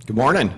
Good morning.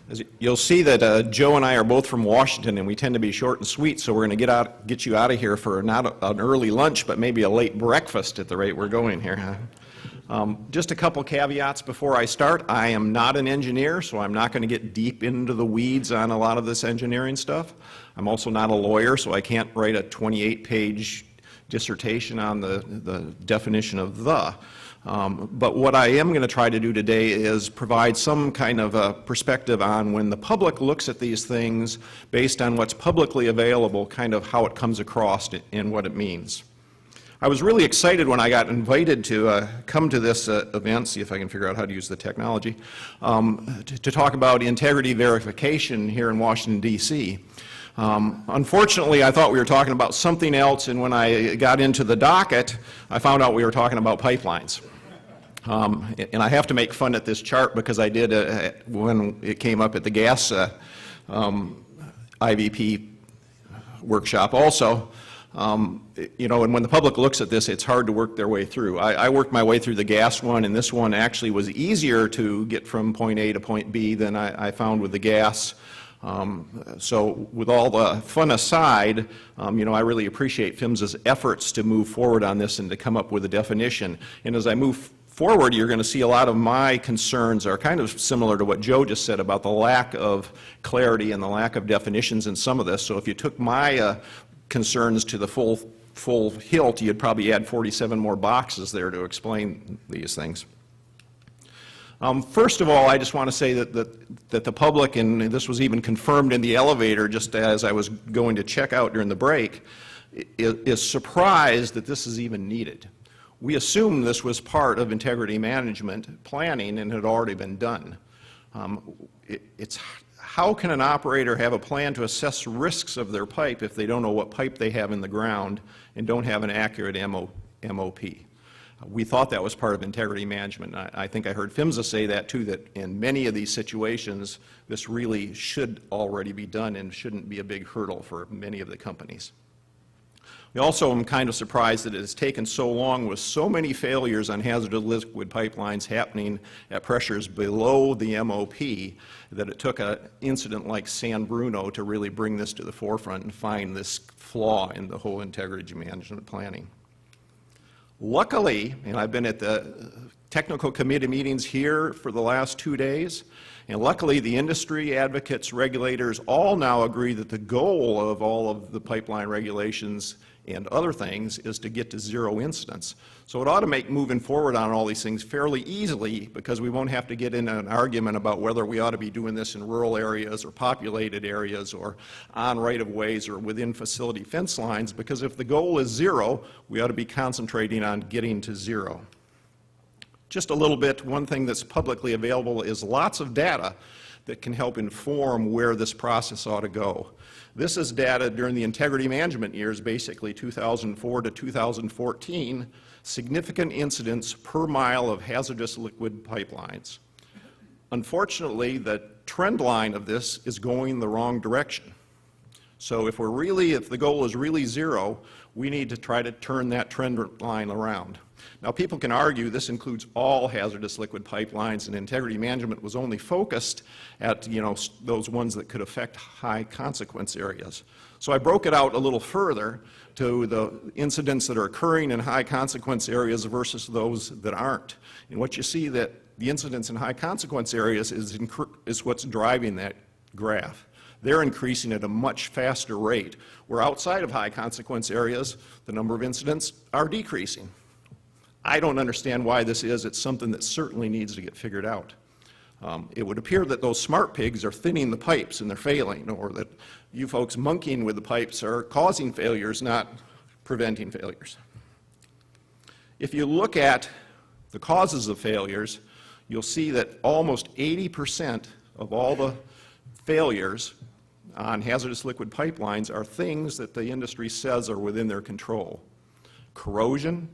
As you'll see that Joe and I are both from Washington, and we tend to be short and sweet, so we're going to get you out of here for not an early lunch, but maybe a late breakfast at the rate we're going here. Just a couple caveats before I start. I am not an engineer, so I'm not going to get deep into the weeds on a lot of this engineering stuff. I'm also not a lawyer, so I can't write a 28-page dissertation on the definition of the. But what I am going to try to do today is provide some kind of a perspective on when the public looks at these things based on what's publicly available, kind of how it comes across and what it means. I was really excited when I got invited to come to this event, see if I can figure out how to use the technology, to talk about integrity verification here in Washington, D.C. Unfortunately, I thought we were talking about something else, and when I got into the docket, I found out we were talking about pipelines. And I have to make fun at this chart because I did when it came up at the gas IVP workshop also. You know, and when the public looks at this, it's hard to work their way through. I worked my way through the gas one, and this one actually was easier to get from point A to point B than I found with the gas. So with all the fun aside, you know, I really appreciate PHMSA's efforts to move forward on this and to come up with a definition. And as I move forward, you're going to see a lot of my concerns are kind of similar to what Joe just said about the lack of clarity and the lack of definitions in some of this. So if you took my concerns to the full hilt, you'd probably add 47 more boxes there to explain these things. First of all, I just want to say that the public, and this was even confirmed in the elevator just as I was going to check out during the break, is surprised that this is even needed. We assumed this was part of integrity management planning and had already been done. It's how can an operator have a plan to assess risks of their pipe if they don't know what pipe they have in the ground and don't have an accurate MOP? We thought that was part of integrity management. I think I heard PHMSA say that too, that in many of these situations, this really should already be done and shouldn't be a big hurdle for many of the companies. We also am kind of surprised that it has taken so long with so many failures on hazardous liquid pipelines happening at pressures below the MOP that it took an incident like San Bruno to really bring this to the forefront and find this flaw in the whole integrity management planning. Luckily, and I've been at the technical committee meetings here for the last 2 days, and luckily the industry, advocates, regulators all now agree that the goal of all of the pipeline regulations and other things is to get to zero incidents. So it ought to make moving forward on all these things fairly easily because we won't have to get in an argument about whether we ought to be doing this in rural areas or populated areas or on right-of-ways or within facility fence lines, because if the goal is zero, we ought to be concentrating on getting to zero. Just a little bit, one thing that's publicly available is lots of data that can help inform where this process ought to go. This is data during the integrity management years, basically 2004 to 2014, significant incidents per mile of hazardous liquid pipelines. Unfortunately, the trend line of this is going the wrong direction. So if the goal is really zero, we need to try to turn that trend line around. Now, people can argue this includes all hazardous liquid pipelines, and integrity management was only focused at, you know, those ones that could affect high consequence areas. So I broke it out a little further to the incidents that are occurring in high consequence areas versus those that aren't. And what you see that the incidents in high consequence areas is what's driving that graph. They're increasing at a much faster rate, where outside of high consequence areas, the number of incidents are decreasing. I don't understand why this is. It's something that certainly needs to get figured out. It would appear that those smart pigs are thinning the pipes and they're failing, or that you folks monkeying with the pipes are causing failures, not preventing failures. If you look at the causes of failures, you'll see that almost 80% of all the failures on hazardous liquid pipelines are things that the industry says are within their control. Corrosion,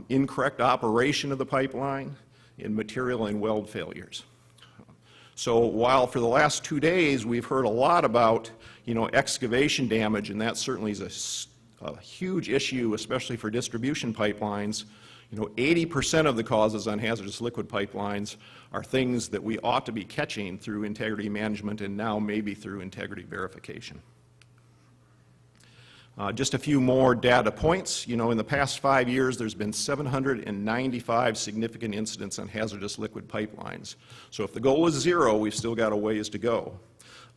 incorrect operation of the pipeline, and material and weld failures. So while for the last 2 days we've heard a lot about, you know, excavation damage, and that certainly is a huge issue, especially for distribution pipelines, You know, 80% of the causes on hazardous liquid pipelines are things that we ought to be catching through integrity management and now maybe through integrity verification. Just a few more data points. You know, in the past 5 years, there's been 795 significant incidents on hazardous liquid pipelines. So if the goal is 0, we've still got a ways to go.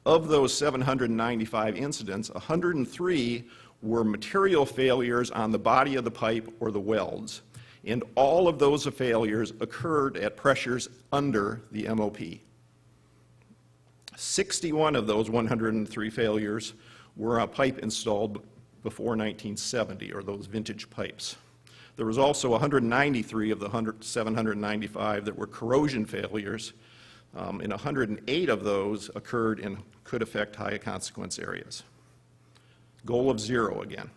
Of those 795 incidents, 103 were material failures on the body of the pipe or the welds. And all of those failures occurred at pressures under the MOP. 61 of those 103 failures were a pipe installed before 1970, or those vintage pipes. There was also 193 of the 795 that were corrosion failures, and 108 of those occurred and could affect high consequence areas. Goal of 0 again.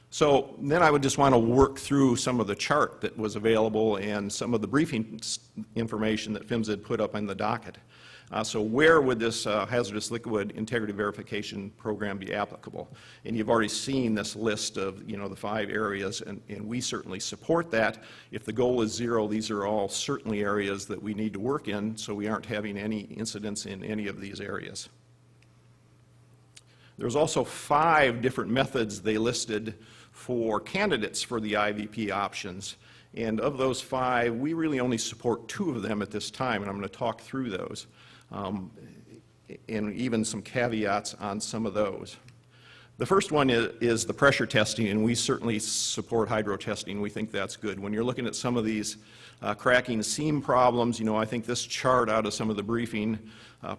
So then I would just want to work through some of the chart that was available and some of the briefing information that PHMSA had put up in the docket. So where would this hazardous liquid integrity verification program be applicable? And you've already seen this list of, you know, the 5 areas, and we certainly support that. If the goal is 0, these are all certainly areas that we need to work in, so we aren't having any incidents in any of these areas. There's also 5 different methods they listed for candidates for the IVP options. And of those 5, we really only support 2 of them at this time, and I'm going to talk through those. And even some caveats on some of those. The first one is the pressure testing, and we certainly support hydro testing. We think that's good. When you're looking at some of these cracking seam problems, you know, I think this chart out of some of the briefing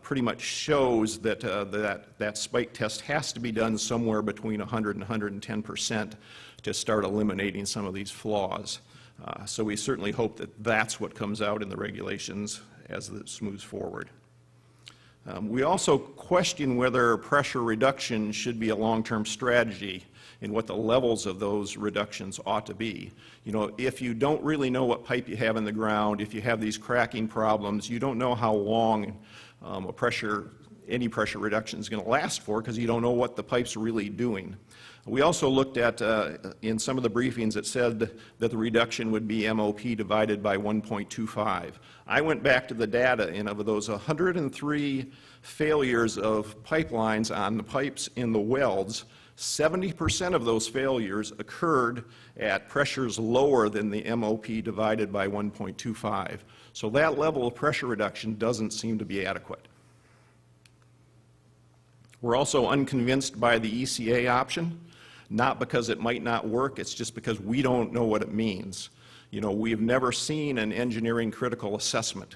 pretty much shows that that spike test has to be done somewhere between 100 and 110% to start eliminating some of these flaws. So we certainly hope that that's what comes out in the regulations as this moves forward. We also question whether pressure reduction should be a long-term strategy and what the levels of those reductions ought to be. You know, if you don't really know what pipe you have in the ground, if you have these cracking problems, you don't know how long any pressure reduction is going to last for, because you don't know what the pipe's really doing. We also looked at, in some of the briefings, it said that the reduction would be MOP divided by 1.25. I went back to the data, and of those 103 failures of pipelines on the pipes in the welds, 70% of those failures occurred at pressures lower than the MOP divided by 1.25. So that level of pressure reduction doesn't seem to be adequate. We're also unconvinced by the ECA option, not because it might not work, it's just because we don't know what it means. You know, we've never seen an engineering critical assessment.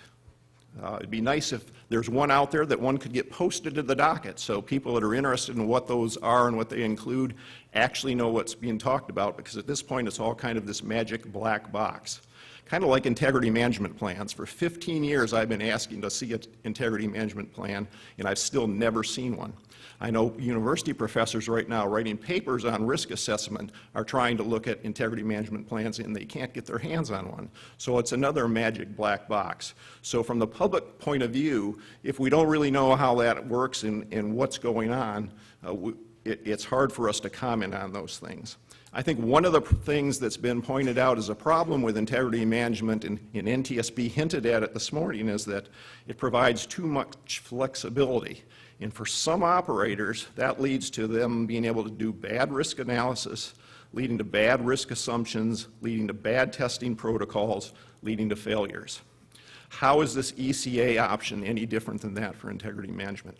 It'd be nice if there's one out there that one could get posted to the docket so people that are interested in what those are and what they include actually know what's being talked about, because at this point it's all kind of this magic black box. Kind of like integrity management plans. For 15 years I've been asking to see an integrity management plan, and I've still never seen one. I know university professors right now writing papers on risk assessment are trying to look at integrity management plans, and they can't get their hands on one. So it's another magic black box. So from the public point of view, if we don't really know how that works and what's going on, it's hard for us to comment on those things. I think one of the things that's been pointed out as a problem with integrity management, and NTSB hinted at it this morning, is that it provides too much flexibility. And for some operators, that leads to them being able to do bad risk analysis, leading to bad risk assumptions, leading to bad testing protocols, leading to failures. How is this ECA option any different than that for integrity management?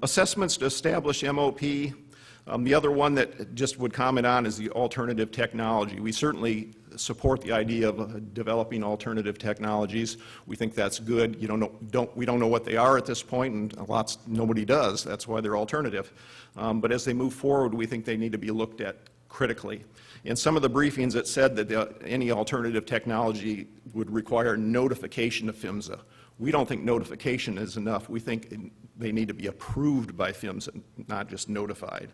Assessments to establish MOP. The other one that just would comment on is the alternative technology. We certainly support the idea of developing alternative technologies. We think that's good. We don't know what they are at this point, and nobody does. That's why they're alternative. But as they move forward, we think they need to be looked at critically. In some of the briefings, it said that any alternative technology would require notification of PHMSA. We don't think notification is enough. We think they need to be approved by PHMSA, not just notified.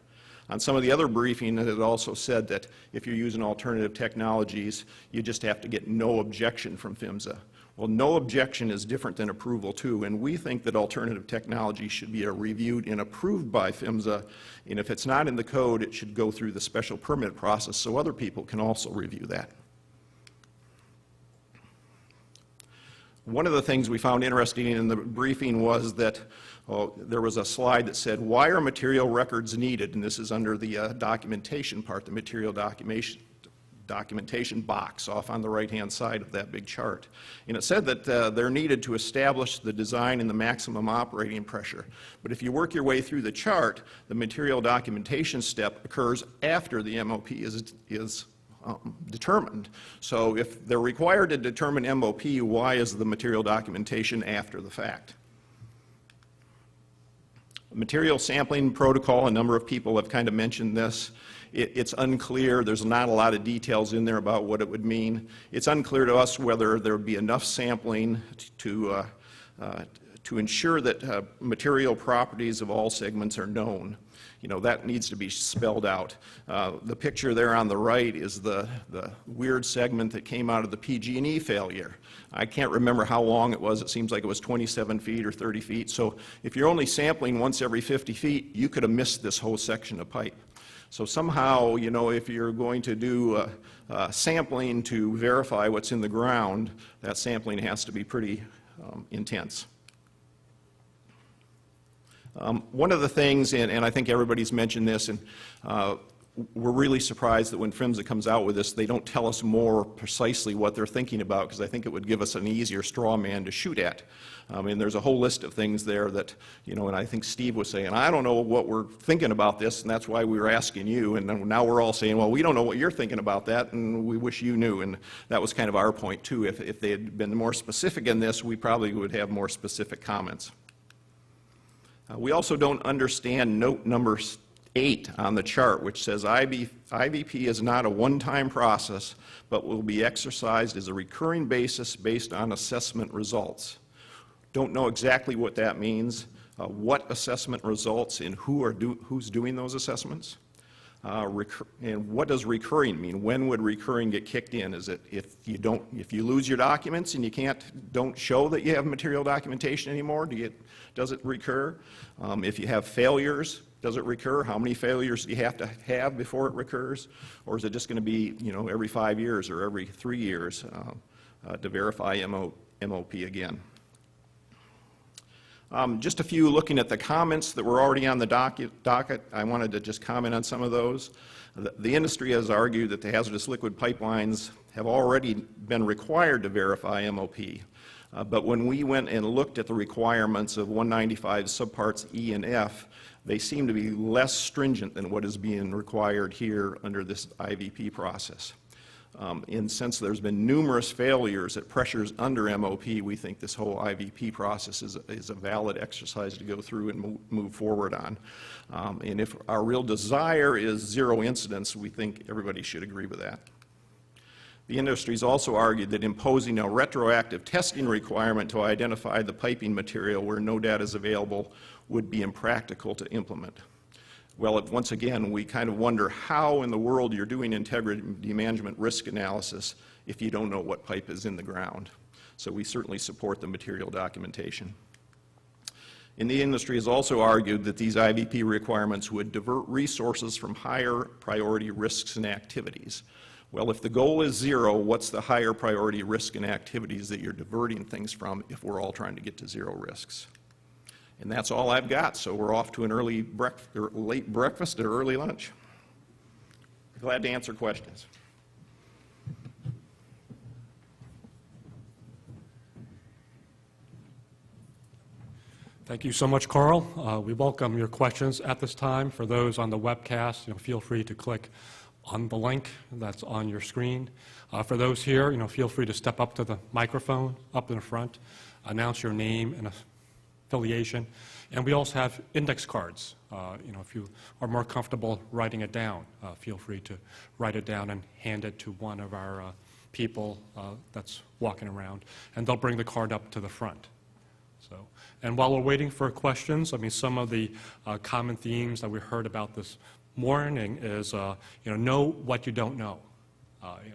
On some of the other briefing, it also said that if you're using alternative technologies, you just have to get no objection from PHMSA. Well, no objection is different than approval too, and we think that alternative technology should be reviewed and approved by PHMSA, and if it's not in the code, it should go through the special permit process so other people can also review that. One of the things we found interesting in the briefing was that there was a slide that said, why are material records needed? And this is under the documentation part, the material documentation box off on the right-hand side of that big chart. And it said that they're needed to establish the design and the maximum operating pressure. But if you work your way through the chart, the material documentation step occurs after the MOP is determined. So if they're required to determine MOP, why is the material documentation after the fact? Material sampling protocol, a number of people have kind of mentioned this. It's unclear. There's not a lot of details in there about what it would mean. It's unclear to us whether there would be enough sampling to ensure that material properties of all segments are known. You know, that needs to be spelled out. The picture there on the right is the weird segment that came out of the PG&E failure. I can't remember how long it was. It seems like it was 27 feet or 30 feet. So if you're only sampling once every 50 feet, you could have missed this whole section of pipe. So somehow, you know, if you're going to do sampling to verify what's in the ground, that sampling has to be pretty intense. One of the things, and I think everybody's mentioned this, and we're really surprised that when PHMSA comes out with this, they don't tell us more precisely what they're thinking about, because I think it would give us an easier straw man to shoot at. And there's a whole list of things there that, you know, and I think Steve was saying, I don't know what we're thinking about this, and that's why we were asking you, and now we're all saying, well, we don't know what you're thinking about that, and we wish you knew, and that was kind of our point too. If they had been more specific in this, we probably would have more specific comments. We also don't understand note number 8 on the chart, which says IVP is not a one-time process, but will be exercised as a recurring basis based on assessment results. Don't know exactly what that means, what assessment results, and who's doing those assessments. And what does recurring mean? When would recurring get kicked in? Is it if you lose your documents and you don't show that you have material documentation anymore? Does it recur? If you have failures, does it recur? How many failures do you have to have before it recurs? Or is it just going to be, you know, every 5 years or every 3 years to verify MOP again? Just a few looking at the comments that were already on the docket. I wanted to just comment on some of those. The industry has argued that the hazardous liquid pipelines have already been required to verify MOP. But when we went and looked at the requirements of 195 subparts E and F, they seem to be less stringent than what is being required here under this IVP process. And since there's been numerous failures at pressures under MOP, we think this whole IVP process is a valid exercise to go through and move forward on. And if our real desire is zero incidents, we think everybody should agree with that. The industry's also argued that imposing a retroactive testing requirement to identify the piping material where no data is available would be impractical to implement. Well, once again, we kind of wonder how in the world you're doing integrity management risk analysis if you don't know what pipe is in the ground. So we certainly support the material documentation. And the industry has also argued that these IVP requirements would divert resources from higher priority risks and activities. Well, if the goal is zero, what's the higher priority risk and activities that you're diverting things from if we're all trying to get to zero risks? And that's all I've got, so we're off to an early late breakfast or early lunch. Glad to answer questions. Thank you so much, Carl. We welcome your questions at this time. For those on the webcast, feel free to click on the link that's on your screen. For those here, feel free to step up to the microphone up in the front, announce your name and affiliation, and we also have index cards. If you are more comfortable writing it down, feel free to write it down and hand it to one of our people that's walking around, and they'll bring the card up to the front. And while we're waiting for questions, some of the common themes that we heard about this morning is, know what you don't know.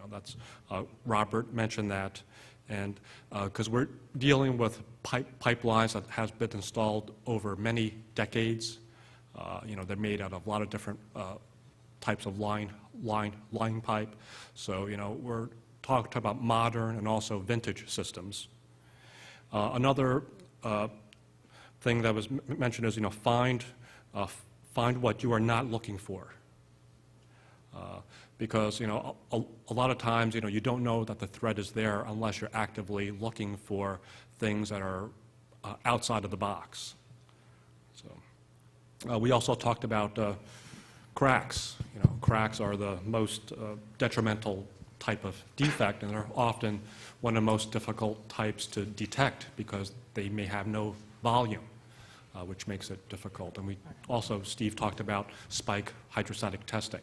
That's Robert mentioned that, And because we're dealing with pipelines that has been installed over many decades, they're made out of a lot of different types of line pipe. So, we're talking about modern and also vintage systems. Another thing that was mentioned is, find what you are not looking for. Because, a lot of times, you don't know that the threat is there unless you're actively looking for things that are outside of the box. So, we also talked about cracks. Cracks are the most detrimental type of defect, and they're often one of the most difficult types to detect because they may have no volume, which makes it difficult. And we also, Steve talked about spike hydrostatic testing,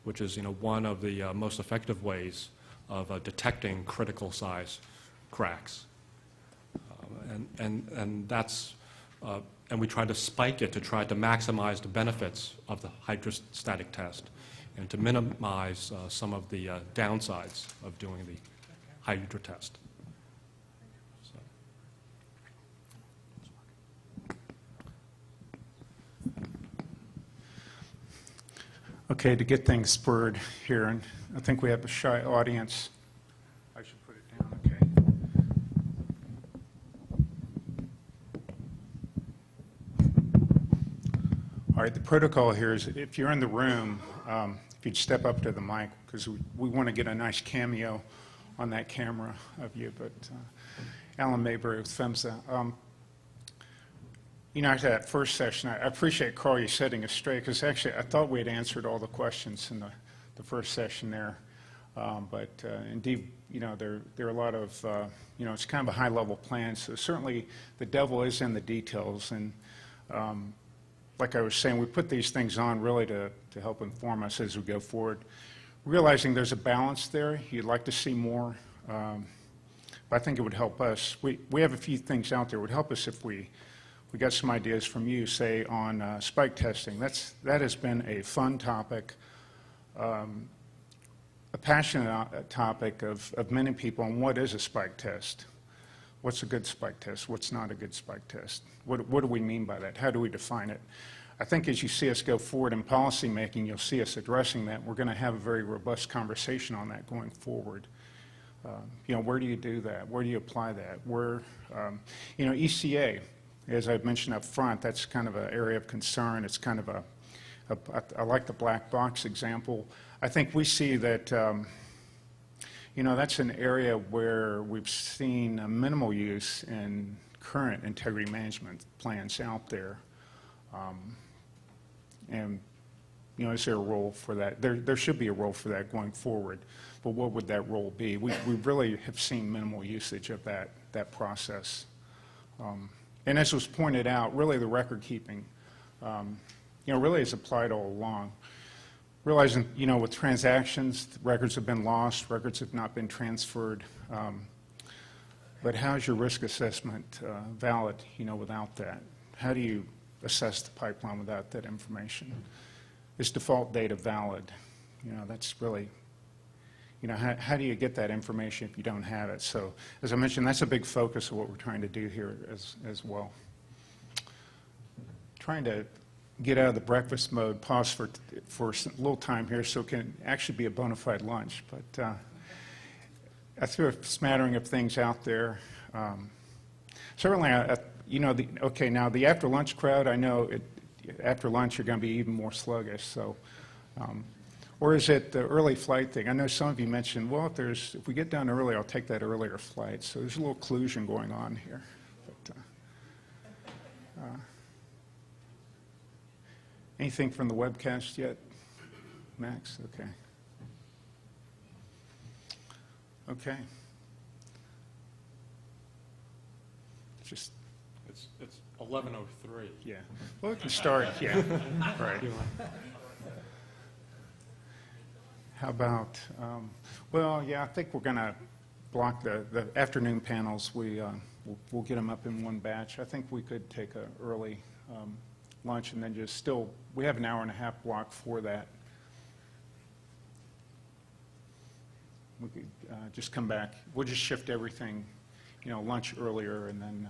which is one of the most effective ways of detecting critical size cracks. And that's and we try to spike it to try to maximize the benefits of the hydrostatic test and to minimize some of the downsides of doing the hydro test. Okay, to get things spurred here, and I think we have a shy audience. I should put it down, okay. All right, the protocol here is if you're in the room, if you'd step up to the mic, because we want to get a nice cameo on that camera of you, but Alan Mayberry with PHMSA. After that first session, I appreciate, Carl, you setting us straight, because actually I thought we had answered all the questions in the first session there. But indeed, there are a lot of, it's kind of a high-level plan. So certainly the devil is in the details. And like I was saying, we put these things on really to help inform us as we go forward. Realizing there's a balance there. You'd like to see more. But I think it would help us. We have a few things out there. It would help us if we got some ideas from you, say, on spike testing. That has been a fun topic, a passionate topic of many people on what is a spike test. What's a good spike test? What's not a good spike test? What do we mean by that? How do we define it? I think as you see us go forward in policy making, you'll see us addressing that. We're going to have a very robust conversation on that going forward. Where do you do that? Where do you apply that? Where, ECA, as I've mentioned up front, that's kind of an area of concern. It's kind of I like the black box example. I think we see that, that's an area where we've seen a minimal use in current integrity management plans out there. Is there a role for that? There should be a role for that going forward, but what would that role be? We really have seen minimal usage of that process. And as was pointed out, really the record keeping, really is applied all along. Realizing, with transactions, records have been lost, records have not been transferred. But how's your risk assessment valid, without that? How do you assess the pipeline without that information? Is default data valid? That's really, how do you get that information if you don't have it? So, as I mentioned, that's a big focus of what we're trying to do here as well. Trying to get out of the breakfast mode, pause for a little time here so it can actually be a bona fide lunch. But I threw a smattering of things out there. Certainly, now the after lunch crowd, I know after lunch you're going to be even more sluggish. So. Or is it the early flight thing? I know some of you mentioned, well, if we get done early, I'll take that earlier flight. So there's a little collusion going on here. But, anything from the webcast yet, Max? Okay. Okay. It's 11:03. Yeah. Well, we can start. Yeah. Right. How about, I think we're going to block the afternoon panels. We'll get them up in one batch. I think we could take an early lunch and then we have an hour and a half block for that. we could just come back. We'll just shift everything, lunch earlier, and then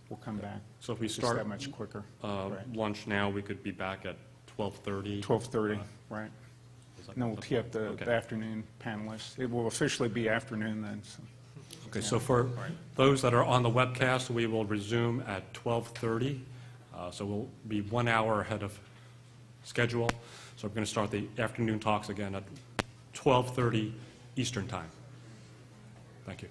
we'll come back. So if we Just start that much quicker. Right. lunch now, we could be back at 12:30? 12:30, right. Is that- And then we'll tee up the Okay. afternoon panelists. It will officially be afternoon then, so. Okay, so for those that are on the webcast, we will resume at 12:30. So we'll be 1 hour ahead of schedule. So we're going to start the afternoon talks again at 12:30 Eastern Time. Thank you.